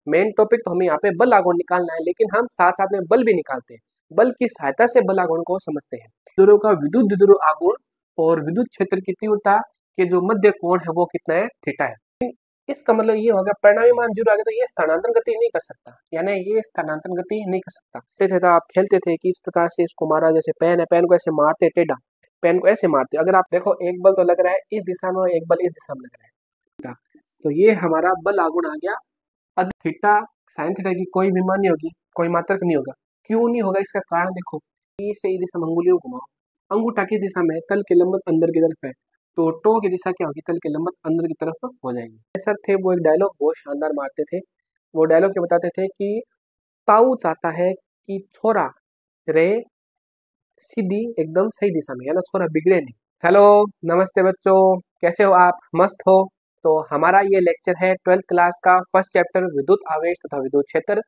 Main topic तो हमें यहाँ पे बल आघूर्ण निकालना है, लेकिन हम साथ साथ में बल भी निकालते हैं। बल की सहायता से बल आघूर्ण को समझते हैं। द्विध्रुव का विद्युत द्विध्रुव आघूर्ण और विद्युत क्षेत्र की तीव्रता के जो मध्य कोण है वो कितना है, थीटा है। इसका मतलब ये होगा परिणामी मान 0 आ गया तो ये स्थानांतरण गति नहीं कर सकता, यानी ये स्थानांतरण गति नहीं कर सकता। थे तो आप खेलते थे कि इस प्रकार से इसको मारा, जैसे पेन है, पेन को ऐसे मारते टेढ़ा, पेन को ऐसे मारते। अगर आप देखो एक बल तो लग रहा है इस दिशा में और एक बल इस दिशा में लग रहा है, तो ये हमारा बल आघूर्ण आ गया। अब थीटा साइन थीटा की कोई भी मान नहीं होगी, कोई मात्रक नहीं होगा। क्यों नहीं होगा, इसका कारण देखो, ई से ई दिशा में अंगुलियों घुमाओ, अंगूठा किस दिशा में है, तल के लंबवत अंदर की तरफ है, तो टो की दिशा क्या होगी, तल के लंबवत अंदर की तरफ हो जाएगी। सर थे वो एक डायलॉग बहुत शानदार मारते थे, वो डायलॉग क्या बताते थे कि ताऊ चाहता है कि छोरा रहे सीधी एकदम सही दिशा में, यानी छोरा बिगड़े नहीं। हेलो नमस्ते बच्चों, कैसे हो आप, मस्त हो। तो हमारा ये लेक्चर है 12th क्लास का फर्स्ट चैप्टर विद्युत आवेश तथा विद्युत क्षेत्र।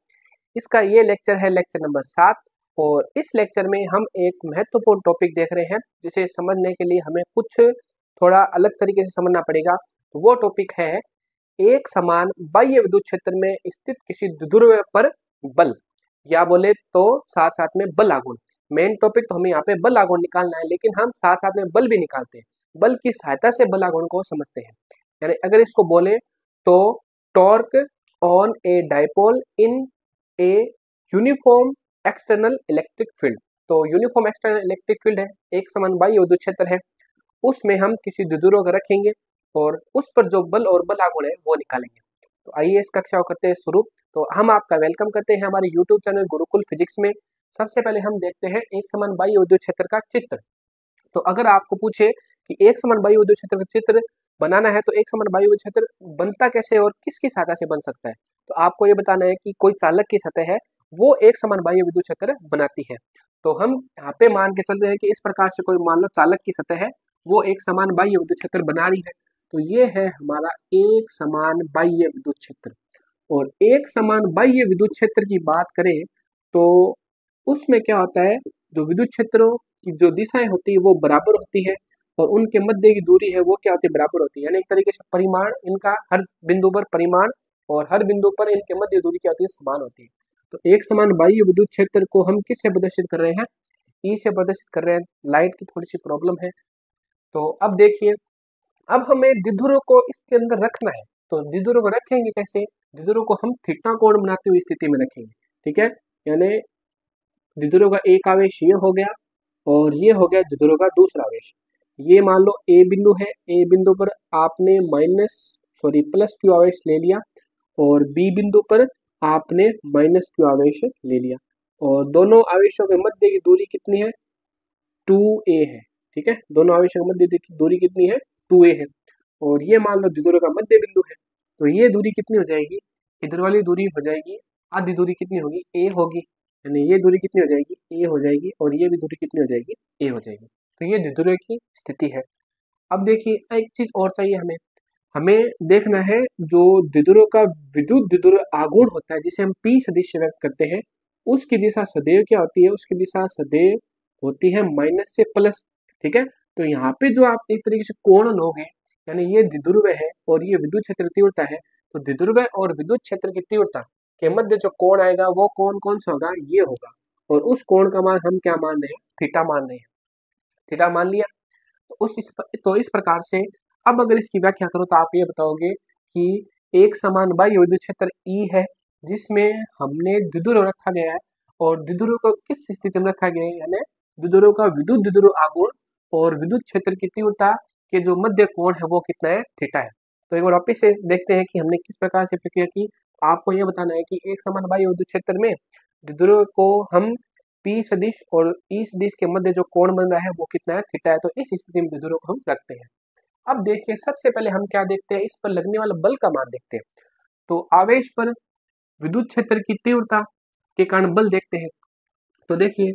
इसका ये लेक्चर है लेक्चर नंबर 7 और इस लेक्चर में हम एक महत्वपूर्ण टॉपिक देख रहे हैं, जिसे समझने के लिए हमें कुछ थोड़ा अलग तरीके से समझना पड़ेगा। तो वो टॉपिक है एक समान बाह्य विद्युत क्षेत्र में स्थित किसी द्विध्रुव पर बल, या बोले तो साथ साथ में बल आघूर्ण। मेन टॉपिक तो हमें यहाँ पे बल आघूर्ण निकालना है, लेकिन हम साथ साथ में बल भी निकालते हैं। बल की सहायता से बल आघूर्ण को समझते हैं। यानी अगर इसको बोले तो torque on a dipole in a uniform external electric field. तो यूनिफॉर्म एक्सटर्नल इलेक्ट्रिक फील्ड है, एक समान बाह्य विद्युत क्षेत्र है, उसमें हम किसी द्विध्रुव को रखेंगे और उस पर जो बल और बल आघूर्ण है वो निकालेंगे। तो आइए इस कक्षा को करते हैं शुरू। तो हम आपका वेलकम करते हैं हमारे यूट्यूब चैनल गुरुकुल फिजिक्स में। सबसे पहले हम देखते हैं एक समान बाह्य विद्युत क्षेत्र का चित्र। तो अगर आपको पूछे कि एक समान बाह्य विद्युत क्षेत्र का चित्र बनाना है, तो एक समान बाह्य विद्युत क्षेत्र बनता कैसे और किसकी सहायता से बन सकता है, तो आपको ये बताना है कि कोई चालक की सतह है वो एक समान बाह्य विद्युत क्षेत्र बनाती है। तो हम यहाँ पे मान के चल रहे हैं कि इस प्रकार से कोई मान लो चालक की सतह है, वो एक समान बाह्य विद्युत क्षेत्र बना रही है। तो ये है हमारा एक समान बाह्य विद्युत क्षेत्र। और एक समान बाह्य विद्युत क्षेत्र की बात करें तो उसमें क्या होता है, जो विद्युत क्षेत्रों की जो दिशाएं होती है वो बराबर होती है और उनके मध्य की दूरी है वो क्या होती है, बराबर होती है। यानी एक तरीके से परिमाण इनका हर बिंदु पर परिमाण और हर बिंदु पर इनके मध्य दूरी क्या होती है, समान होती है। तो एक समान बाह्य विद्युत क्षेत्र को हम किससे प्रदर्शित कर रहे हैं, ई से प्रदर्शित कर रहे हैं। लाइट की थोड़ी सी प्रॉब्लम है। तो अब देखिए, अब हमें द्विध्रुव को इसके अंदर रखना है, तो द्विध्रुव को रखेंगे कैसे, द्विध्रुव को हम थीटा कोण बनाती हुई स्थिति में रखेंगे। ठीक है, यानी द्विध्रुव का एक आवेश ये हो गया और ये हो गया द्विध्रुव का दूसरा आवेश। ये मान लो ए बिंदु है, ए बिंदु पर आपने प्लस क्यू आवेश ले लिया और बी बिंदु पर आपने माइनस क्यू आवेश ले लिया और दोनों आवेशों के मध्य की दूरी कितनी है, 2a है। ठीक है, दोनों आवेशों के मध्य की दूरी कितनी है, 2a है। और ये मान लो द्विध्रुव का मध्य बिंदु है, तो ये दूरी कितनी हो जाएगी, इधर वाली दूरी हो जाएगी आधी दूरी कितनी होगी, a होगी। यानी ये दूरी कितनी हो जाएगी, a हो जाएगी और ये भी दूरी कितनी हो जाएगी, a हो जाएगी। तो ये द्विध्रुव की स्थिति है। अब देखिए एक चीज और चाहिए हमें, हमें देखना है जो द्विध्रुव का विद्युत द्विध्रुव आघूर्ण होता है जिसे हम P सदिश से व्यक्त करते हैं, उसकी दिशा सदैव क्या होती है, उसकी दिशा सदैव होती है माइनस से प्लस। ठीक है, तो यहाँ पे जो आप एक तरीके से कोण लोगे, यानी ये द्विध्रुव है और ये विद्युत क्षेत्र तीव्रता है, तो द्विध्रुव और विद्युत क्षेत्र की तीव्रता के मध्य जो कोण आएगा वो कोण कौन सा होगा, ये होगा। और उस कोण का मान हम क्या मान रहे हैं, थीटा मान रहे हैं। थीटा मान लिया, तो इस प्रकार से अब अगर इसकी व्याख्या करो तो आप ये बताओगे कि एक समान बाह्य विद्युत क्षेत्र ई है जिसमें हमने द्विध्रुव रखा गया है और द्विध्रुव को किस स्थिति में रखा गया है, यानी द्विध्रुव का विद्युत द्विध्रुव आघूर्ण और विद्युत क्षेत्र की तीव्रता के जो मध्य कोण है वो कितना है, थीटा है। तो एक बार वापिस से देखते हैं कि हमने किस प्रकार से प्रक्रिया की। आपको यह बताना है कि एक समान बाह्य विद्युत क्षेत्र में द्विध्रुव को हम P सदिश और E सदिश के मध्य जो कोण बन रहा है वो कितना है, थीटा है। तो इस स्थिति में द्विध्रुव को हम रखते हैं। अब देखिए सबसे पहले हम क्या देखते हैं, इस पर लगने वाला बल का मान देखते हैं। तो आवेश पर विद्युत क्षेत्र की तीव्रता के कारण बल देखते हैं। तो देखिए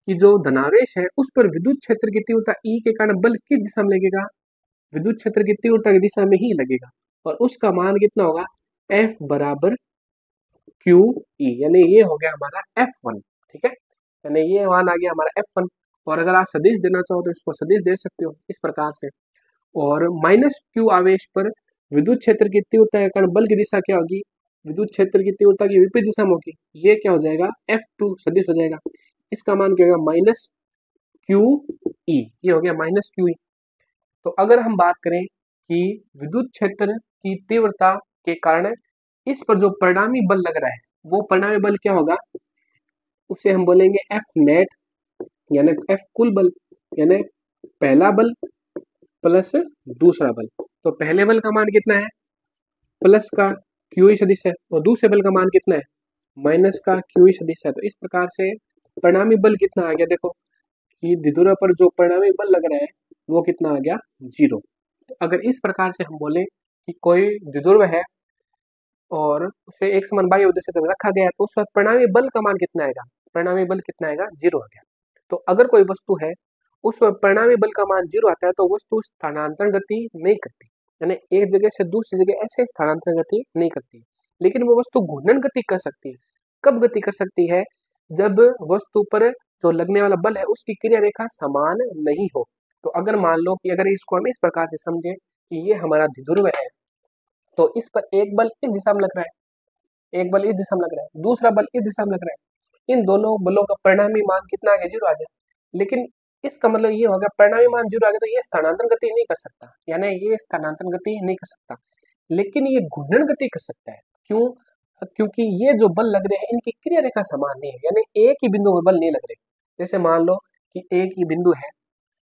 कि जो धनावेश है उस पर विद्युत क्षेत्र की तीव्रता E के कारण बल किस दिशा में लगेगा, विद्युत क्षेत्र की तीव्रता की दिशा में ही लगेगा और उसका मान कितना होगा, F बराबर QE, यानी ये हो गया हमारा F1। ठीक है, यानी ये मान आ गया हमारा F1। और अगर आप सदिश देना चाहो तो इसको सदिश दे सकते हो इस प्रकार से। और माइनस क्यू आवेश पर विद्युत क्षेत्र की तीव्रता के कारण बल की दिशा क्या होगी, विद्युत क्षेत्र की तीव्रता की विपरीत दिशा में होगी, ये क्या हो जाएगा, F2 सदिश हो जाएगा। इसका मान क्या होगा, माइनस क्यू ई, ये हो गया माइनस क्यू ई। तो अगर हम बात करें कि विद्युत क्षेत्र की तीव्रता के कारण इस पर जो परिणामी बल लग रहा है, वो परिणामी बल क्या होगा, उसे हम बोलेंगे एफ नेट, यानी एफ कुल बल, यानी पहला बल प्लस दूसरा बल। तो पहले बल का मान कितना है, प्लस का क्यू ई सदिश है, और दूसरे बल का मान कितना है, माइनस का क्यू ई सदिश है। तो इस प्रकार से परिणामी बल कितना आ गया, देखो कि द्विध्रुव पर जो परिणामी बल लग रहा है वो कितना आ गया, 0। अगर इस प्रकार से हम बोले कि कोई द्विध्रुव है और उसे एक समान बाह्य उद्देश्य तक रखा गया है, तो उस वक्त परिणामी बल का मान कितना आएगा, परिणामी बल कितना आएगा, 0 आ गया। तो अगर कोई वस्तु है उस वक्त परिणामी बल का मान 0 आता है, तो वस्तु स्थानांतरण गति नहीं करती, यानी एक जगह से दूसरी जगह ऐसे स्थानांतरण गति नहीं करती। लेकिन वो वस्तु घूर्णन गति कर सकती है। कब गति कर सकती है, जब वस्तु पर जो लगने वाला बल है उसकी क्रिया रेखा समान नहीं हो। तो अगर मान लो कि अगर इसको हम इस प्रकार से समझे कि ये हमारा द्विध्रुव है, तो इस पर एक बल इस दिशा में लग रहा है, एक बल इस दिशा में लग रहा है, दूसरा बल इस दिशा में लग रहा है, इन दोनों बलों का परिणामी मान कितना आ गया, 0 आ गया। लेकिन इसका मतलब ये होगा परिणामी मान 0 आ गया, तो ये स्थानांतरण गति नहीं कर सकता, यानी ये स्थानांतरण गति नहीं कर सकता, लेकिन ये घूर्णन गति कर सकता है। क्यों, क्योंकि ये जो बल लग रहे हैं इनकी क्रिया रेखा समान नहीं है, यानी एक ही बिंदु पर बल नहीं लग रहे। जैसे मान लो कि एक ही बिंदु है,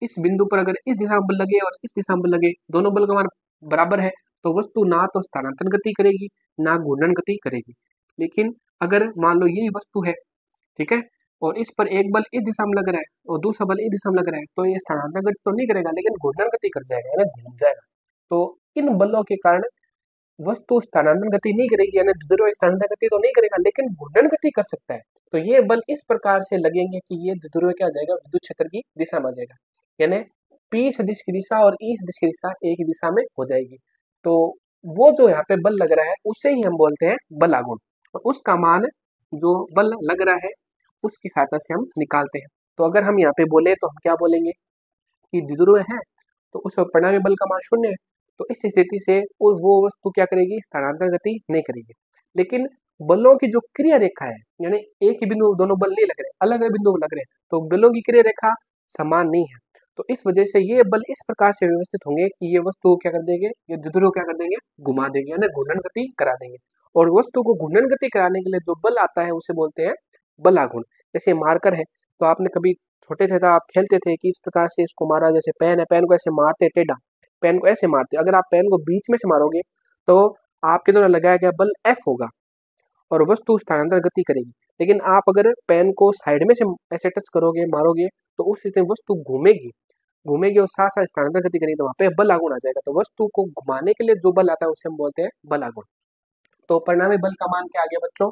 इस बिंदु पर अगर इस दिशा में बल लगे और इस दिशा में बल लगे, दोनों बल का मान बराबर है, तो वस्तु ना तो स्थानांतरण गति करेगी ना घूर्णन गति करेगी। लेकिन अगर मान लो यही वस्तु है, ठीक है, और इस पर एक बल इस दिशा में लग रहा है और दूसरा बल इस दिशा में लग रहा है, तो ये स्थानांतरण गति तो नहीं करेगा, लेकिन घूर्णन गति कर जाएगा, यानी घूम जाएगा। तो इन बलों के कारण वस्तु स्थानांतरण गति नहीं करेगी, यानी द्विध्रुव स्थानांतरण गति तो नहीं करेगा, लेकिन घूर्णन गति कर सकता है। तो ये बल इस प्रकार से लगेंगे कि ये द्विध्रुव क्या आ जाएगा, विद्युत क्षेत्र की दिशा में आ जाएगा, यानी पी सदिश की दिशा और ई सदिश की दिशा एक ही दिशा में हो जाएगी। तो वो जो यहाँ पे बल लग रहा है उसे ही हम बोलते हैं बल आघूर्ण, और उसका मान जो बल लग रहा है उसकी सहायता से हम निकालते हैं। तो अगर हम यहाँ पे बोले तो हम क्या बोलेंगे कि द्विध्रुव है तो उस परिणामी बल का मान 0 है, तो इस स्थिति से वो वस्तु क्या करेगी, स्थानांतरण गति नहीं करेगी। लेकिन बलों की जो क्रिया रेखा है, यानी एक ही बिंदु दोनों बल नहीं लग रहे, अलग अलग बिंदु लग रहे हैं, तो बलों की क्रिया रेखा समान नहीं है। तो इस वजह से ये बल इस प्रकार से व्यवस्थित होंगे कि ये वस्तु क्या कर देंगे, ये द्विध्रुव क्या कर देंगे, घुमा देंगे, यानी घूर्णन गति करा देंगे। और वस्तु को घूर्णन गति कराने के लिए जो बल आता है उसे बोलते हैं बल आघूर्ण। जैसे मार्कर है, तो आपने कभी छोटे थे तो आप खेलते थे कि इस प्रकार से इसको मारा, जैसे पेन है, पेन को ऐसे मारते टेढ़ा, पेन को ऐसे मारते, अगर आप पेन को बीच में से मारोगे तो आपके द्वारा लगाया गया बल F होगा और वस्तु स्थानांतरण गति करेगी। लेकिन आप अगर पेन को साइड में से ऐसे टच करोगे, मारोगे, तो उस स्थिति में वस्तु घूमेगी, घूमेगी और साथ साथ स्थानांतरण गति करेगी, तो वहाँ पे बल आघूर्ण आ जाएगा। तो वस्तु को घुमाने के लिए जो बल आता है उसे हम बोलते हैं बल आघूर्ण। तो परिणामी बल का मान क्या आ गया बच्चों,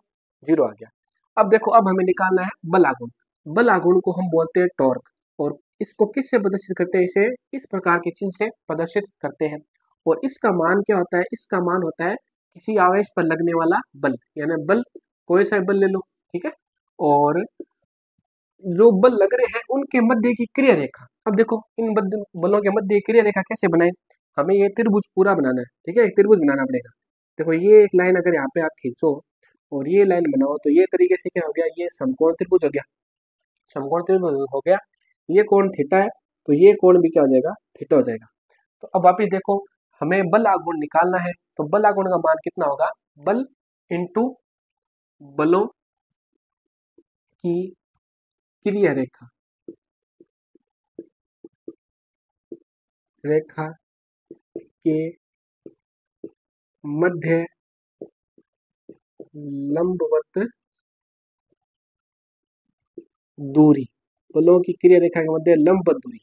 0 आ गया। अब देखो, अब हमें निकालना है बल आघूर्ण। बल आघूर्ण को हम बोलते हैं टॉर्क, और इसको किससे प्रदर्शित करते हैं, इसे इस प्रकार के चिन्ह से प्रदर्शित करते हैं। और इसका मान क्या होता है, इसका मान होता है किसी आवेश पर लगने वाला बल, यानी बल कोई सा बल ले लो, ठीक है, और जो बल लग रहे हैं उनके मध्य की क्रिया रेखा। अब देखो इन बलों के मध्य क्रिया रेखा कैसे बनाए, हमें ये त्रिभुज पूरा बनाना है, ठीक है, त्रिभुज बनाना पड़ेगा। देखो ये एक लाइन अगर यहाँ पे आप खींचो और ये लाइन बनाओ, तो ये तरीके से क्या हो गया, ये समकोण त्रिभुज हो गया, समकोण त्रिभुज हो गया। ये कोण थीटा है, तो ये कोण भी क्या हो जाएगा, थीटा हो जाएगा। तो अब वापिस देखो, हमें बल आघूर्ण निकालना है, तो बल आघूर्ण का मान कितना होगा, बल इंटू बलों की क्रिया रेखा, रेखा के मध्य लंबवत दूरी, बलों की क्रिया रेखा के मध्य लंबवत दूरी।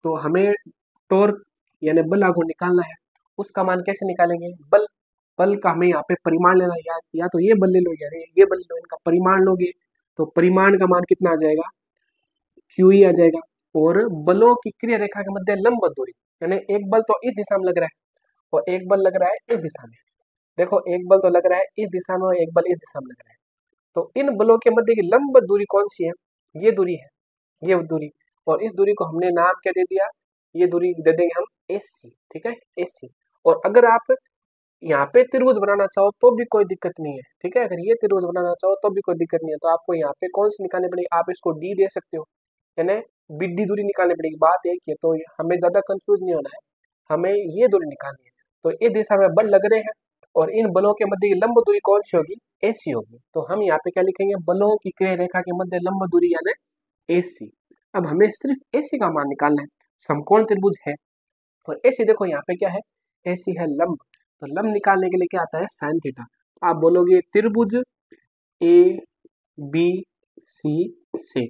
तो हमें टॉर्क यानी बल आघूर्ण निकालना है, उसका मान कैसे निकालेंगे, बल बल का हमें यहाँ पे परिमाण लेना है, या तो ये बल ले लो या ये बल ले लो, इनका परिमाण लोगे तो परिमाण का मान कितना आ जाएगा, क्यू ई आ जाएगा। और बलों की क्रिया रेखा के मध्य लंबवत दूरी, यानी एक बल तो इस दिशा में लग रहा है और एक बल लग रहा है इस दिशा में। देखो एक बल तो लग रहा है इस दिशा में और एक बल इस दिशा में लग रहा है, तो इन बलों के मध्य की लंबवत दूरी कौन सी है, ये दूरी है, ये दूरी। और इस दूरी को हमने नाम क्या दे दिया, ये दूरी दे देंगे हम AC, ठीक है, AC। और अगर आप यहाँ पे त्रिभुज बनाना चाहो तो भी कोई दिक्कत नहीं है, ठीक है। अगर ये त्रिभुज बनाना चाहो तो भी कोई दिक्कत नहीं है। तो आपको यहाँ पे कौन सी निकालनी पड़ेगी, आप इसको डी दे सकते हो, यानी बिड्डी दूरी निकालनी पड़ेगी। बात एक ही है, तो हमें ज्यादा कंफ्यूज नहीं होना है, हमें ये दूरी निकालनी है। तो इस दिशा में बल लग रहे हैं और इन बलों के मध्य की लंब दूरी कौन सी होगी, एसी होगी। तो हम यहाँ पे क्या लिखेंगे, बलों की क्रिया रेखा के मध्य लंब दूरी यानी एसी। अब हमें सिर्फ एसी का मान निकालना है, समकोण त्रिभुज है और एसी देखो यहाँ पे क्या है, एसी है लंब। तो लंब निकालने के लिए क्या आता है, साइन थीटा। आप बोलोगे त्रिभुज ए बी सी से,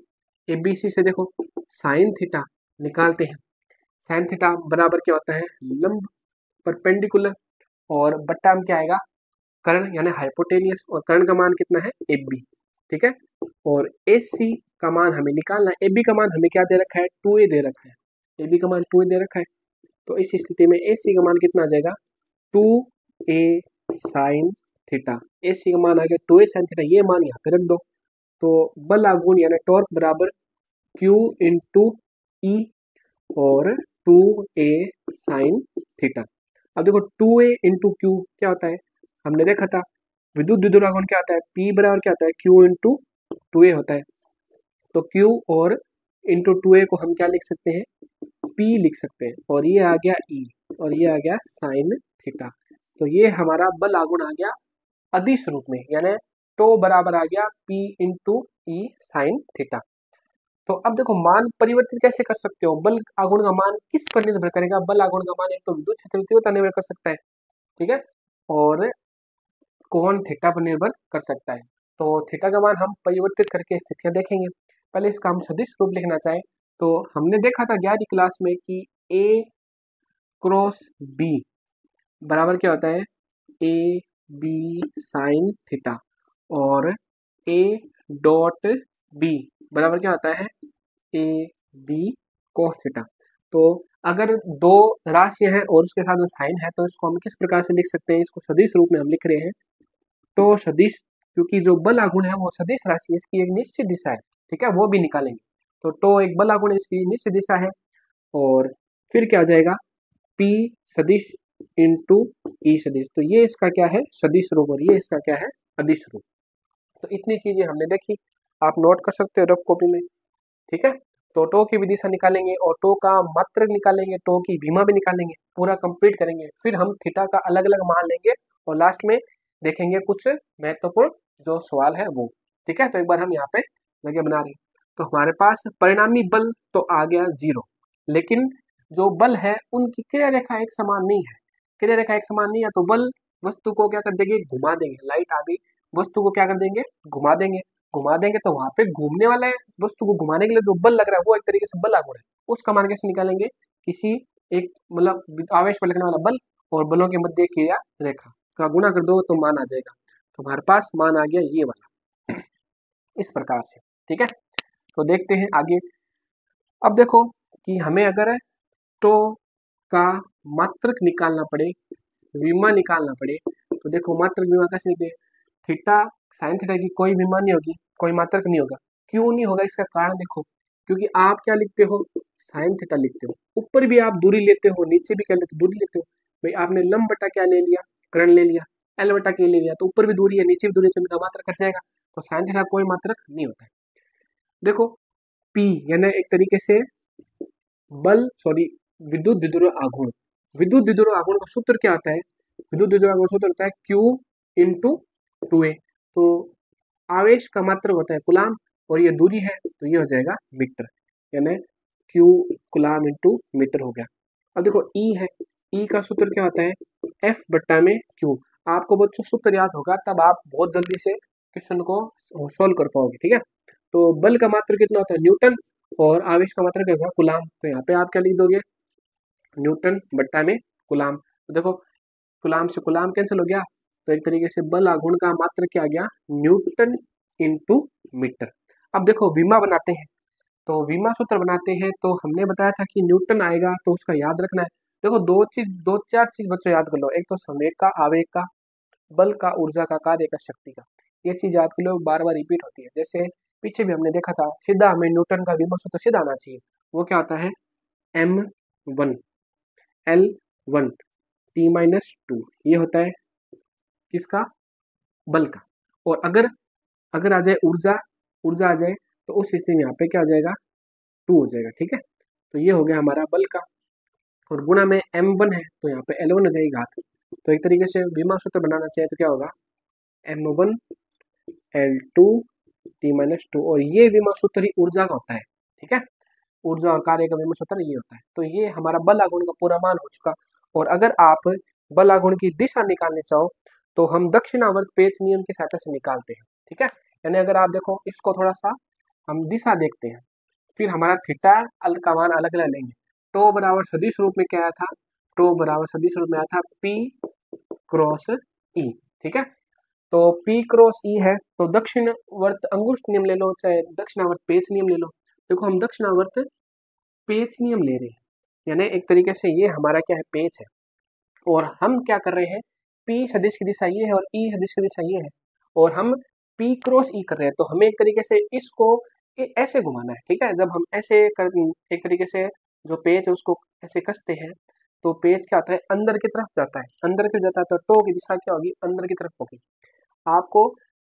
ए बी सी से देखो साइन थीटा निकालते हैं। साइन थीटा बराबर क्या होता है, लंब परपेंडिकुलर और बट्टा में क्या आएगा, कर्ण यानी हाइपोटेनियस, और कर्ण का मान कितना है, ए बी, ठीक है। और ए सी का मान हमें निकालना है, ए बी का मान हमें क्या दे रखा है, 2a दे रखा है, ए बी का मान 2a दे रखा है। तो इस स्थिति में ए सी का मान कितना आ जाएगा, 2a साइन थीटा। ए सी का मान आ गया 2a साइन थीटा, ये मान यहाँ पे रख दो। तो बल आघूर्ण यानी टॉर्क बराबर Q इंटू ई और 2a साइन थीटा। अब देखो 2a इंटू क्यू क्या होता है, हमने देखा था विद्युत द्विध्रुवाघूर्ण क्या होता है, P बराबर क्या होता है, Q इंटू 2a होता है। तो Q और इंटू 2a को हम क्या लिख सकते हैं, P लिख सकते हैं, और ये आ गया E और ये आ गया साइन थीटा। तो ये हमारा बल आघूर्ण आ गया अदिश रूप में, यानी टो बराबर आ गया P इंटू ई साइन थीटा। तो अब देखो मान परिवर्तित कैसे कर सकते हो, बल आघूर्ण का मान किस पर निर्भर करेगा, बल आघूर्ण का मान एक तो विद्युत क्षेत्र की तीव्रता निर्भर कर सकता है, ठीक है, और कोण थीटा पर निर्भर कर सकता है। तो थीटा का मान हम परिवर्तित करके स्थितियां देखेंगे। पहले इसका हम सदिश रूप लिखना चाहें तो हमने देखा था 11वीं क्लास में कि ए क्रॉस बी बराबर क्या होता है, ए बी साइन थीटा, और ए डॉट बी बराबर क्या होता है, ए बी कॉस थीटा। तो अगर दो राशियां हैं और उसके साथ में साइन है तो इसको हम किस प्रकार से लिख सकते हैं, इसको सदिश रूप में हम लिख रहे हैं। तो सदिश, क्योंकि जो बल आघूर्ण है वो सदिश राशि है, इसकी एक निश्चित दिशा है, ठीक है, वो भी निकालेंगे। तो एक बल आघूर्ण इसकी निश्चित दिशा है, और फिर क्या आ जाएगा, P सदिश इंटू ई सदिश। तो ये इसका क्या है, सदिश रूप, और ये इसका क्या है, अदिश रूप। तो इतनी चीजें हमने देखी, आप नोट कर सकते हो रफ कॉपी में, ठीक है। तो टो की भी दिशा निकालेंगे और टो का मात्रक निकालेंगे, टो की विमा भी निकालेंगे, पूरा कंप्लीट करेंगे। फिर हम थीटा का अलग अलग मान लेंगे और लास्ट में देखेंगे कुछ महत्वपूर्ण जो सवाल है वो, ठीक है। तो एक बार हम यहाँ पे जगह बना रहे हैं। तो हमारे पास परिणामी बल तो आ गया 0, लेकिन जो बल है उनकी क्रिया रेखा एक समान नहीं है। क्रिया रेखा एक समान नहीं है तो बल वस्तु को क्या कर देंगे, घुमा देंगे। लाइट आ गई, वस्तु को क्या कर देंगे, घुमा देंगे। घुमा देंगे तो वहां पे घूमने वाले वस्तु को घुमाने के लिए जो बल लग रहा है वो एक तरीके से बल आघूर्ण है, उसका मान कैसे निकालेंगे, किसी एक मतलब आवेश पर लगने वाला बल और बलों के मध्य क्रिया रेखा का गुणा कर दो तो मान आ जाएगा। तो हमारे पास मान आ गया ये वाला इस प्रकार से, ठीक है। तो देखते हैं आगे। अब देखो कि हमें अगर टो का मात्रक निकालना पड़े, विमा निकालना पड़े, तो देखो मात्रक विमा कैसे निकले, थीटा साइन थीटा की कोई विमा नहीं होगी, कोई मात्रक नहीं होगा। क्यों नहीं होगा, इसका कारण देखो, क्योंकि आप क्या लिखते हो, साइन थीटा लिखते हो, ऊपर भी आप दूरी लेते हो, नीचे भी क्या लेते हो, दूरी लेते हो। भाई आपने लंब बटा क्या ले लिया, कर्ण ले लिया, एल बटा के ले लिया, तो ऊपर भी दूरी है नीचे भी दूरी है, तो इनका मात्रक कट जाएगा। तो साइन थीटा कोई मात्रक नहीं होता है। देखो P यानी एक तरीके से बल, सॉरी, विद्युत द्विध्रुव आघूर्ण। विद्युत द्विध्रुव आघूर्ण का सूत्र क्या आता है, विद्युत द्विध्रुव आघूर्ण सूत्र होता है Q इंटू 2a। तो आवेश का मात्रक होता है कुलाम और ये दूरी है तो ये हो जाएगा मीटर, यानी Q कुलाम इंटू मीटर हो गया। अब देखो E है, E का सूत्र क्या होता है, F बट्टा में Q। आपको बच्चों सूत्र याद होगा तब आप बहुत जल्दी से क्वेश्चन को सोल्व कर पाओगे, ठीक है। तो बल का मात्रक कितना होता है, न्यूटन, और आवेश का मात्रक क्या होगा, कुलाम। तो यहाँ पे आप क्या लिख दोगे, न्यूटन बट्टा में कुलाम। तो देखो कुलाम से कुलाम कैंसिल हो गया, तो एक तरीके से बल आघूर्ण का मात्रक क्या आ गया, न्यूटन इंटू मीटर। अब देखो विमा बनाते हैं, तो विमा सूत्र बनाते हैं तो हमने बताया था कि न्यूटन आएगा तो उसका याद रखना है। देखो दो चार चीज बच्चों याद कर लो, एक तो संवेग का, आवेग का, बल का, ऊर्जा का, कार्य का, शक्ति का। ये चीज याद कर लो, बार बार रिपीट होती है। जैसे पीछे भी हमने देखा था, सीधा हमें न्यूटन का विमा सूत्र सीधा आना चाहिए, वो क्या होता है, M1 L1 T-2 ये होता है किसका, बल का। और अगर अगर आ जाए ऊर्जा, ऊर्जा आ जाए तो उस स्थिति में यहाँ पे क्या हो जाएगा, 2 हो जाएगा। ठीक है, तो ये हो गया हमारा बल का, और गुणा में m1 है तो यहाँ पे L1 हो जाएगी घात। तो एक तरीके से विमा सूत्र बनाना चाहिए तो क्या होगा, m1 L2 T-2, और ये विमा सूत्र ही ऊर्जा का होता है। ठीक है, ऊर्जा और कार्य का विमा सूत्र ये होता है। तो ये हमारा बल आघूर्ण का पूरा मान हो चुका। और अगर आप बल आघूर्ण की दिशा निकालने चाहो तो हम दक्षिणावर्त पेच नियम की सहायता से निकालते हैं। ठीक है, यानी अगर आप देखो इसको थोड़ा सा हम दिशा देखते हैं, फिर हमारा थीटा अल का मान अलग अलग लेंगे। टो बराबर सदिश रूप में क्या आया था, टो बराबर सदिश रूप में आया था P क्रॉस E। ठीक है, तो P क्रॉस E है तो दक्षिणावर्त अंगुष्ठ नियम ले लो चाहे दक्षिणावर्त पेच नियम ले लो। देखो हम दक्षिणावर्त पेच नियम ले रहे हैं, यानी एक तरीके से ये हमारा क्या है, पेच है, और हम क्या कर रहे हैं, P सदिश की दिशा ये है और E सदिश की दिशा ये है, और हम P क्रॉस E कर रहे हैं, तो हमें एक तरीके से इसको ऐसे घुमाना है। ठीक है, जब हम ऐसे कर एक तरीके से जो पेच है उसको ऐसे कसते हैं तो पेच क्या होता है, अंदर की तरफ जाता है, अंदर की जाता है तो टो की दिशा क्या होगी, अंदर की तरफ होगी। आपको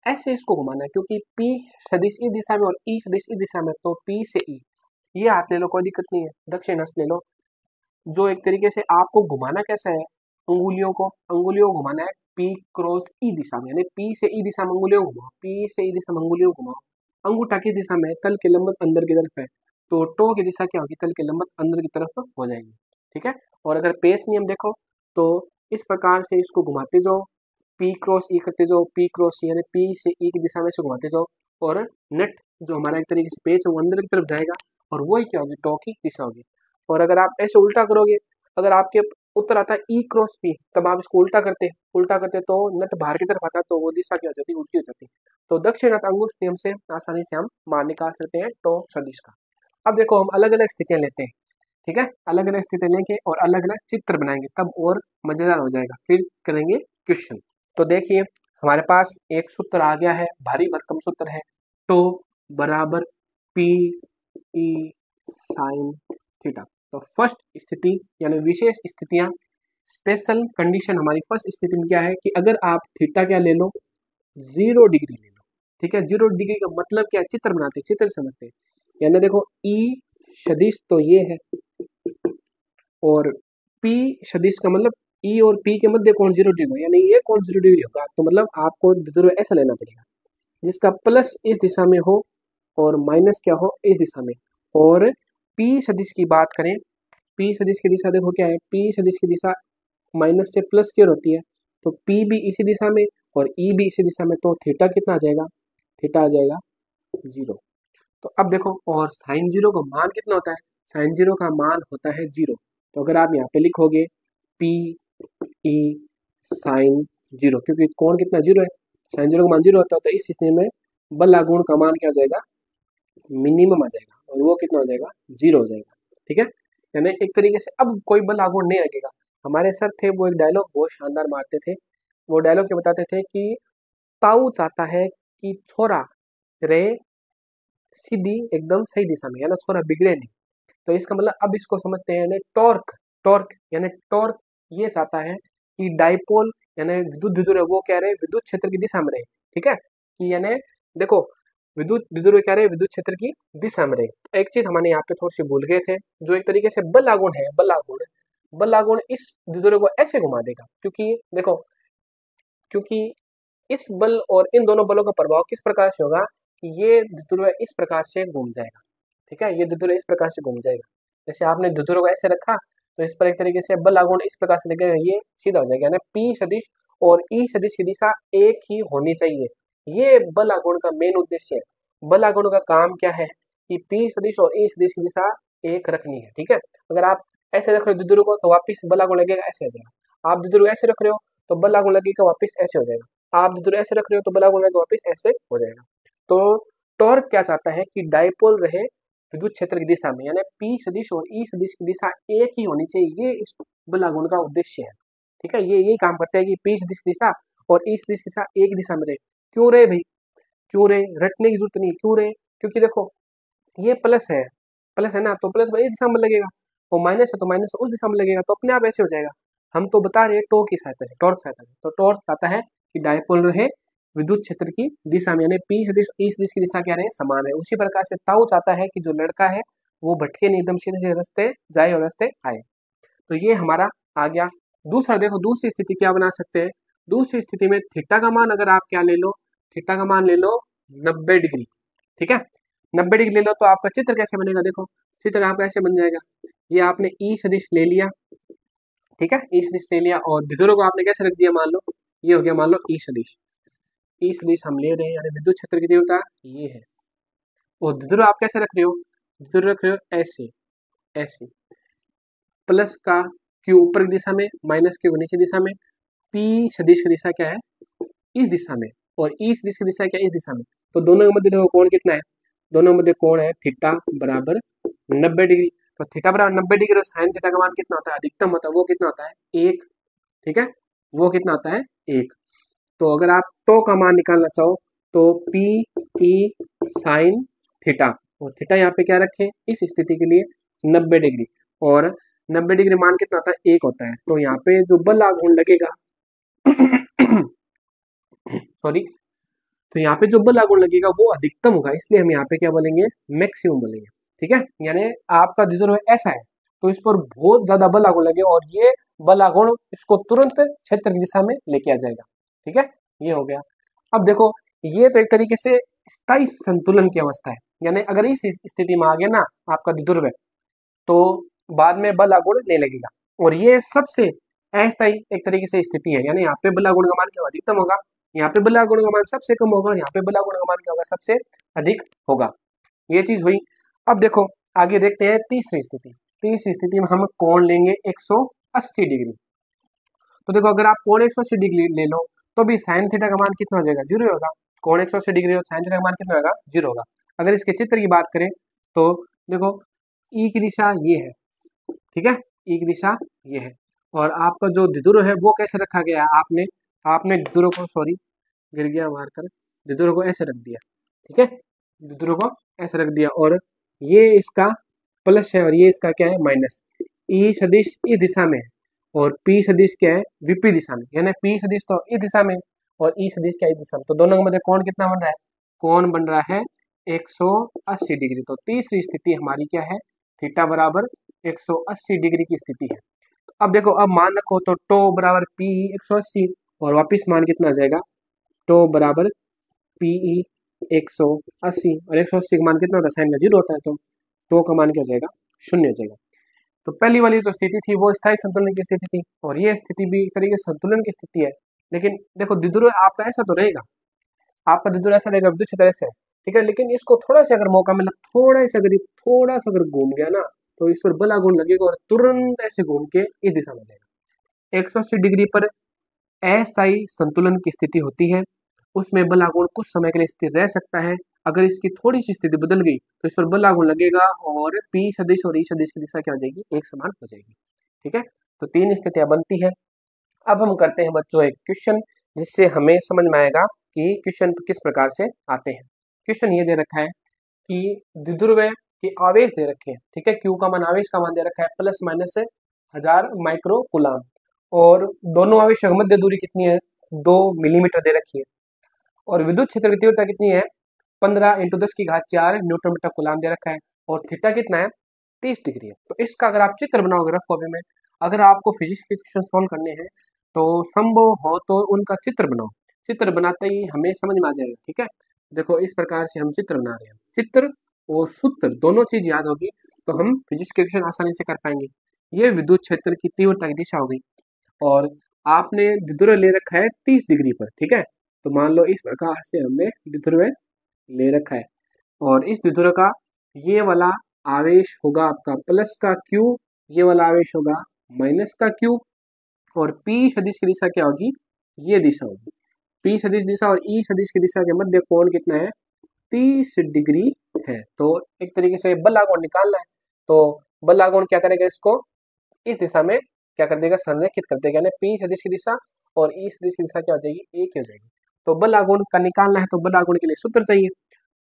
ऐसे इसको घुमाना है, क्योंकि P सदिश ई दिशा में और E सदिश ई दिशा में, तो P से E ये हाथ ले लो, कोई दिक्कत नहीं है, दक्षिण हस्त ले लो। जो एक तरीके से आपको घुमाना कैसा है, अंगुलियों को घुमाना है P क्रॉस E दिशा में, यानी P से E दिशा में अंगुलियों घुमाओ, P से E दिशा में अंगुलियों घुमाओ। अंगूठा किस दिशा में है, तल के लंबवत अंदर की तरफ है, तो टो की दिशा क्या होगी, तल के लंबवत अंदर की तरफ हो जाएगी। ठीक है, और अगर पेच नियम देखो तो इस प्रकार से इसको घुमाते जाओ, P क्रॉस E करते जाओ, P क्रॉस E यानी P से E की दिशा में से घुमाते जाओ, और नेट जो हमारा एक तरीके से पेच है वो अंदर की तरफ जाएगा, और वही क्या होगी, टो की दिशा होगी। और अगर आप ऐसे उल्टा करोगे, अगर आपके उत्तर आता है E क्रॉस P, तब आप इसको उल्टा करते तो नट बाहर की तरफ आता तो वो दिशा क्या हो जाती, उल्टी हो जाती। तो दक्षिणावर्त अंगुष्ठ नियम से आसानी से हम मान निकाल सकते हैं टो सदिश का। अब देखो हम अलग अलग स्थितियां लेते हैं। ठीक है, अलग अलग स्थितियां लेंगे और अलग अलग चित्र बनाएंगे, तब और मजेदार हो जाएगा। फिर करेंगे क्वेश्चन। तो देखिए हमारे पास एक सूत्र आ गया है, भारी भरकम सूत्र है, टो बराबर P E साइन थीटा। तो फर्स्ट स्थिति यानी विशेष स्थितियां, स्पेशल कंडीशन हमारी फर्स्ट स्थिति में क्या है कि अगर आप थीटा क्या ले लो, 0 डिग्री ले लो। ठीक है, 0 डिग्री का मतलब क्या है, चित्र बनाते हैं, चित्र समझते हैं। यानी देखो E सदिश तो ये है, और P सदिश का मतलब E और P के मध्य कोण 0 डिग्री, यानी ये कोण 0 डिग्री होगा। तो मतलब आपको ध्रुव ऐसा लेना पड़ेगा जिसका प्लस इस दिशा में हो और माइनस क्या हो, इस दिशा में। और P सदिश की बात करें, P सदिश की दिशा देखो क्या है, P सदिश की दिशा माइनस से प्लस की ओर होती है, तो P भी इसी दिशा में और E भी इसी दिशा में, तो थीटा कितना आ जाएगा, थीटा आ जाएगा 0। तो अब देखो, और साइन 0 का मान कितना होता है, साइन 0 का मान होता है 0। तो अगर आप यहाँ पे लिखोगे P E साइन 0, क्योंकि कोण कितना 0 है, साइन 0 का मान 0 होता है, तो इस स्थिति में बल आघूर्ण का मान क्या हो जाएगा, मिनिमम आ जाएगा, और वो कितना हो जाएगा, 0 हो जाएगा। ठीक है, यानी एक तरीके से अब कोई बल आघूर्ण नहीं लगेगा। हमारे सर थे वो एक डायलॉग बहुत शानदार मारते थे, वो डायलॉग क्या बताते थे कि ताऊ चाहता है कि छोरा रे सीधी एकदम सही दिशा में, यानी छोरा बिगड़े नहीं। तो इसका मतलब अब इसको समझते हैं, यानी टॉर्क, यानी टॉर्क ये चाहता है कि डाइपोल यानी विद्युत द्विध्रुव वो कह रहे हैं विद्युत क्षेत्र की दिशा में रहे। ठीक है, कि यानी देखो विद्युत द्विध्रुव कह रहे हैं विद्युत क्षेत्र की दिशा में रहे। तो एक चीज हमारे यहाँ पे थोड़ी सी भूल गए थे, जो एक तरीके से बल आघूर्ण है, बल आघूर्ण इस द्विध्रुव को ऐसे घुमा देगा, क्योंकि देखो, क्योंकि इस बल और इन दोनों बलों का प्रभाव किस प्रकार से होगा कि ये द्विध्रुव इस प्रकार से घूम जाएगा। ठीक है, ये द्विध्रुव इस प्रकार से घूम जाएगा। जैसे आपने द्विध्रुव को ऐसे रखा तो इस पर एक तरीके से बल आघूर्ण इस प्रकार से लगेगा, ये सीधा हो जाएगा, यानी P सदिश और E सदिश की दिशा एक ही होनी चाहिए। ये बल आघूर्ण का मेन उद्देश्य है। बल आघूर्ण का काम क्या है कि P सदिश और E सदिश की दिशा एक रखनी है। ठीक है, अगर आप ऐसे रख रहे हो द्विध्रुव को तो वापिस बल आघूर्ण लगेगा ऐसे आ जाएगा। आप द्विध्रुव ऐसे रख रहे हो तो बल आघूर्ण लगेगा वापिस ऐसे हो जाएगा। आप द्विध्रुव ऐसे रख रहे हो तो बल आघूर्ण लगेगा वापिस ऐसे हो जाएगा। तो टॉर्क क्या चाहता है कि डाइपोल रहे विद्युत क्षेत्र की दिशा में, यानी P सदिश और E सदिश की दिशा एक ही होनी चाहिए, ये इस बल आघूर्ण का उद्देश्य है। ठीक है, ये यही काम करते हैं कि P सदिश की दिशा और E सदिश की दिशा एक दिशा में रहे। क्यों रहे भाई, क्यों रहे, रटने की जरूरत नहीं, क्यों रहे, क्योंकि देखो ये प्लस है ना, तो प्लस इस दिशा में लगेगा, और माइनस है तो माइनस उस दिशा में लगेगा, तो अपने आप ऐसे हो जाएगा। हम तो बता रहे हैं टो की सहायता से, टॉर्क सहायता से। तो टॉर्क आता है कि डायपोल है विद्युत क्षेत्र की दिशा में, यानी P सदिश E सदिश की दिशा क्या रहे समान है। उसी प्रकार से ताऊ चाहता है कि जो लड़का है वो भटके नहीं, एकदम सीधे सीधे रास्ते जाए और रास्ते आए। तो ये हमारा आ गया। दूसरा देखो, दूसरी स्थिति क्या बना सकते हैं। दूसरी स्थिति में थीटा का मान अगर आप क्या ले लो, थीटा का मान ले लो 90 डिग्री, ठीक है। 90 डिग्री ले लो तो आपका चित्र कैसे बनेगा, देखो चित्र आपका ऐसे बन जाएगा। ये आपने ई सदिश ले लिया, ठीक है, ई सदिश ले लिया और विद्युत को आपने कैसे रख दिया, मान लो ये हो गया, मान लो ई सदिश। ई सदिश हम ले रहे हैं, यानी विद्युत क्षेत्र की तीव्रता ये है। और विद्युत आप कैसे रख रहे हो, विद्युत रख रहे हो ऐसे ऐसे, प्लस का क्यू ऊपर की दिशा में, माइनस क्यू नीचे दिशा में, पी सदिश की दिशा क्या है इस दिशा में, और ई सदिश की दिशा क्या है इस दिशा में। तो दोनों के मध्य देखो कोण कितना है, दोनों के मध्य कोण है थीटा बराबर 90 डिग्री। तो थीटा बराबर 90 डिग्री और साइन थीटा का मान कितना होता है, अधिकतम होता है, वो कितना होता है 1, ठीक है, वो कितना होता है 1। तो अगर आप टो का मान निकालना चाहो तो पी ई साइन थीटा, और थीटा यहाँ पे क्या रखें इस स्थिति के लिए 90 डिग्री, और 90 डिग्री मान कितना होता है 1 होता है। तो यहाँ पे जो बल आघूर्ण लगेगा सॉरी, तो यहाँ पे जो बल आघूर्ण लगेगा वो अधिकतम होगा, इसलिए हम यहाँ पे क्या बोलेंगे मैक्सिमम बोलेंगे, ठीक है। यानी आपका द्विध्रुव ऐसा है तो इस पर बहुत ज्यादा बल आघूर्ण लगे और ये बल आघूर्ण इसको तुरंत क्षेत्र की दिशा में लेके आ जाएगा, ठीक है, ये हो गया। अब देखो ये तो एक तरीके से स्थायी संतुलन की अवस्था है, यानी अगर इस स्थिति में आ गया ना आपका द्विध्रुव तो बाद में बल आघूर्ण नहीं लगेगा, और ये सबसे अस्थायी एक तरीके से स्थिति है, यानी यहाँ पे बल आघूर्ण का मान क्या अधिकतम होगा, यहाँ पे बल आघूर्ण का मान सबसे कम होगा, और यहाँ पे बल आघूर्ण का मान क्या होगा सबसे अधिक होगा। ये चीज हुई। अब देखो आगे देखते हैं तीसरी स्थिति। तीसरी स्थिति में हम कोण लेंगे 180 डिग्री। तो देखो अगर आप कोण 180 डिग्री ले लो तो भी साइन थीटा का मान कितना हो जाएगा, जीरो होगा। कोण 180 डिग्री और साइन थीटा का मान कितना होगा, जीरो होगा। अगर इसके चित्र की बात करें तो देखो ई की दिशा ये है, ठीक है, ई की दिशा ये है, और आपका जो द्विध्रुव है वो कैसे रखा गया है, आपने आपने द्विध्रुव को, सॉरी गिर गया मारकर, द्विध्रुव को ऐसे रख दिया, ठीक है, द्विध्रुव को ऐसे रख दिया, और ये इसका प्लस है और ये इसका क्या है माइनस। ई सदिश इस दिशा में है और पी सदिश क्या है विपरीत दिशा में, यानी पी सदिश तो इस दिशा में और ई सदिश क्या इस दिशा में। तो दोनों के मध्य कोण कितना बन रहा है, कोण बन रहा है 180 डिग्री। तो तीसरी स्थिति हमारी क्या है, थीटा बराबर 180 डिग्री की स्थिति है। अब देखो अब मान रखो तो टो बराबर पी 180 और वापिस मान कितना आ जाएगा, टो बराबर पीई 180 और 180 का मान कितना होता है साइन का जीरो होता है, तो टो का मान क्या हो जाएगा शून्य हो जाएगा। तो पहली वाली जो स्थिति थी वो स्थायी संतुलन की स्थिति थी, और ये स्थिति भी एक तरीके से संतुलन की स्थिति है। लेकिन देखो द्विध्रुव आपका ऐसा तो रहेगा, आपका द्विध्रुव ऐसा रहेगा विद्युत क्षेत्र ऐसे है, ठीक है, लेकिन इसको थोड़ा सा अगर मौका मिला, थोड़ा सा अगर घूम गया ना तो इस पर बल आघूर्ण लगेगा और तुरंत ऐसे घूम के इस दिशा में जाएगा। 180 डिग्री पर अस्थायी संतुलन की स्थिति होती है, उसमें बल आघूर्ण कुछ समय के लिए स्थिर रह सकता है। अगर इसकी थोड़ी सी स्थिति बदल गई तो इस पर बल आघूर्ण लगेगा और पी सदिश और ई सदिश की दिशा क्या हो जाएगी एक समान हो जाएगी, ठीक है। तो तीन स्थितियां बनती है। अब हम करते हैं बच्चों एक क्वेश्चन, जिससे हमें समझ में आएगा कि क्वेश्चन किस प्रकार से आते हैं। क्वेश्चन ये दे रखा है कि द्विध्रुव के आवेश दे रखे हैं, ठीक है, क्यू का मान आवेश का मान दे रखा है प्लस माइनस 1000 माइक्रो कूलाम, और दोनों आवेश की मध्य दूरी कितनी है 2 मिलीमीटर दे रखी है, और विद्युत क्षेत्र की तीव्रता कितनी है 15 × 10⁴ न्यूटन मीटर कूलाम दे रखा है, और थीटा कितना है 30 डिग्री है। तो इसका अगर आप चित्र बनाओगे रफ कॉपी में, अगर आपको फिजिक्स के क्वेश्चन सॉल्व करने हैं तो संभव हो तो उनका चित्र बनाओ, चित्र बनाते ही हमें समझ में आ जाएगा, ठीक है। देखो इस प्रकार से हम चित्र बना रहे हैं, चित्र और सूत्र दोनों चीज याद होगी तो हम फिजिक्स के क्वेश्चन आसानी से कर पाएंगे। ये विद्युत क्षेत्र की तीव्रता की दिशा हो गई, और आपने द्विध्रुव ले रखा है 30 डिग्री पर, ठीक है। तो मान लो इस प्रकार से हमने द्विध्रुव ले रखा है, और इस द्विध्रुव का ये वाला आवेश होगा आपका प्लस का क्यू, ये वाला आवेश होगा माइनस का क्यू, और पी सदिश की दिशा क्या होगी ये दिशा होगी, पी सदिश दिशा और ई सदिश की दिशा के मध्य कोण कितना है 30 डिग्री है। तो एक तरीके से बल आघूर्ण निकालना है, तो बल आघूर्ण क्या करेगा इसको इस दिशा में क्या कर देगा संरेखित कर देगा, यानी पी सदिश की दिशा और ई सदिश की दिशा क्या हो जाएगी एक ही हो जाएगी। तो बल आघूर्ण का निकालना है तो बल आघूर्ण के लिए सूत्र चाहिए।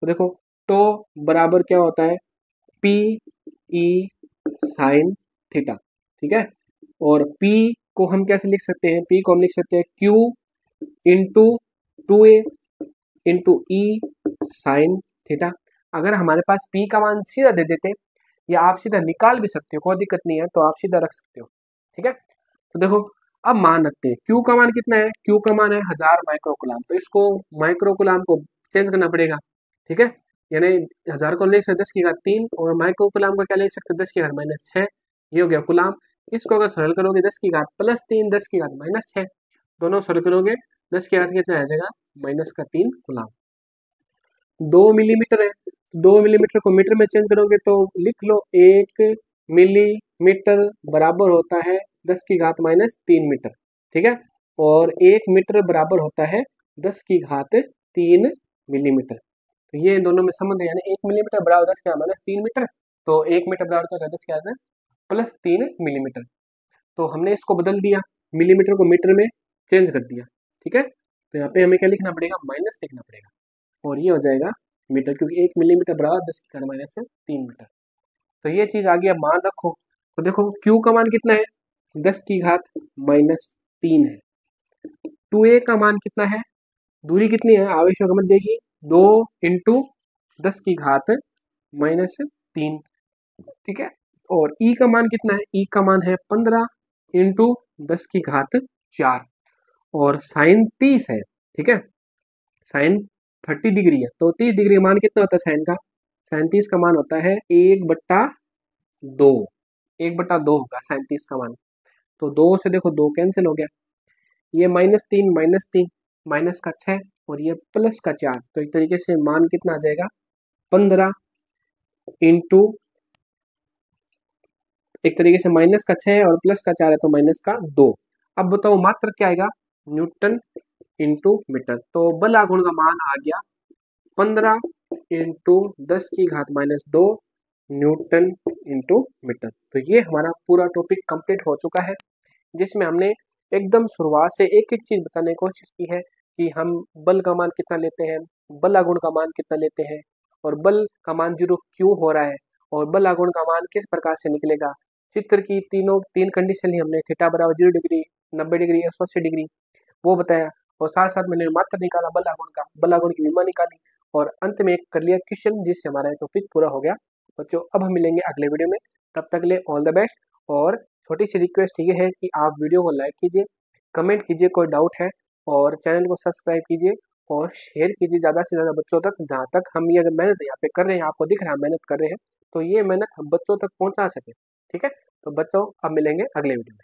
तो देखो तो बराबर क्या होता है पी ई साइन थीटा, ठीक है, और पी को हम कैसे लिख सकते हैं, P को हम लिख सकते हैं Q इंटू 2A इंटू ई साइन थीटा। अगर हमारे पास P का मान सीधा दे देते या आप सीधा निकाल भी सकते हो, कोई दिक्कत नहीं है, तो आप सीधा रख सकते हो। ठीक है, तो देखो अब मान रखते हैं Q का मान कितना है, Q का मान है 1000 माइक्रोकुलाम, तो इसको माइक्रोकुलाम को चेंज करना पड़ेगा। ठीक है, यानी 1000 को ले सकते 10 की घात 3 और माइक्रोकुलाम को क्या ले सकते 10 की घात -6, ये हो गया कुलाम। इसको अगर सरल करोगे 10 की घात +3 10 की घात -6, दोनों सरल करोगे 10 की घात कितना आ जाएगा -3 कुलाम। 2 मिलीमीटर है, 2 मिलीमीटर को मीटर में चेंज करोगे तो लिख लो 1 मिलीमीटर बराबर होता है 10 की घात -3 मीटर। ठीक है, और 1 मीटर बराबर होता है 10 की घात 3 मिलीमीटर। तो ये दोनों में संबंध है, यानी 1 मिलीमीटर बराबर 10 की घात -3 मीटर, तो 1 मीटर बराबर होता है 10 की घात +3 मिलीमीटर। तो हमने इसको बदल दिया, मिलीमीटर को मीटर में चेंज कर दिया। ठीक है, तो यहाँ पे हमें क्या लिखना पड़ेगा, माइनस लिखना पड़ेगा, और ये हो जाएगा मीटर, क्योंकि 1 मिलीमीटर बराबर 10 की घात -3 मीटर। तो ये चीज आ गया, मान रखो। तो देखो Q का मान कितना है, 10 की घात -3 है। 2A का मान कितना है, दूरी कितनी है, आवेशों का मध्य की 2 इंटू 10 की घात -3। ठीक है, और E का मान कितना है, E का मान है 15 इंटू 10 की घात 4, और साइन 30 है। ठीक है, साइन 30 डिग्री है, तो 30 डिग्री का मान कितना होता है साइन का, साइन 30 का मान होता है 1/2, 1/2 होगा साइन 30 का मान। तो 2 से देखो 2 कैंसिल हो गया, ये -3 माइनस का 6 और ये प्लस का 4, तो एक तरीके से मान कितना आ जाएगा 15 इंटू, एक तरीके से माइनस का 6 और प्लस का 4 है तो माइनस का 2। अब बताओ मात्रक क्या आएगा, न्यूटन इंटू मीटर। तो बल आघूर्ण का मान आ गया 15 इंटू 10 की घात -2 न्यूटन इंटू मीटर। तो ये हमारा पूरा टॉपिक कंप्लीट हो चुका है, जिसमें हमने एकदम शुरुआत से एक एक चीज बताने की कोशिश की है कि हम बल का मान कितना लेते हैं, बल आघूर्ण का मान कितना लेते हैं, और बल का मान 0 क्यों हो रहा है, और बल आघूर्ण का मान किस प्रकार से निकलेगा। चित्र की तीन कंडीशन ही हमने, थीटा बराबर 0 डिग्री, 90 डिग्री, 180 डिग्री, वो बताया, और साथ साथ मैंने मात्र निकाला बल आघूर्ण का, बल आघूर्ण की विमा निकाली, और अंत में एक कर लिया क्वेश्चन, जिससे हमारा टॉपिक पूरा हो गया। बच्चों अब हम मिलेंगे अगले वीडियो में, तब तक के लिए ऑल द बेस्ट। और छोटी सी रिक्वेस्ट ये है कि आप वीडियो को लाइक कीजिए, कमेंट कीजिए कोई डाउट है, और चैनल को सब्सक्राइब कीजिए और शेयर कीजिए ज़्यादा से ज़्यादा बच्चों तक। जहाँ तक हम ये अगर मेहनत यहाँ पे कर रहे हैं, आपको दिख रहा है मेहनत कर रहे हैं, तो ये मेहनत हम बच्चों तक पहुँचा सके। ठीक है, तो बच्चों अब मिलेंगे अगले वीडियो में।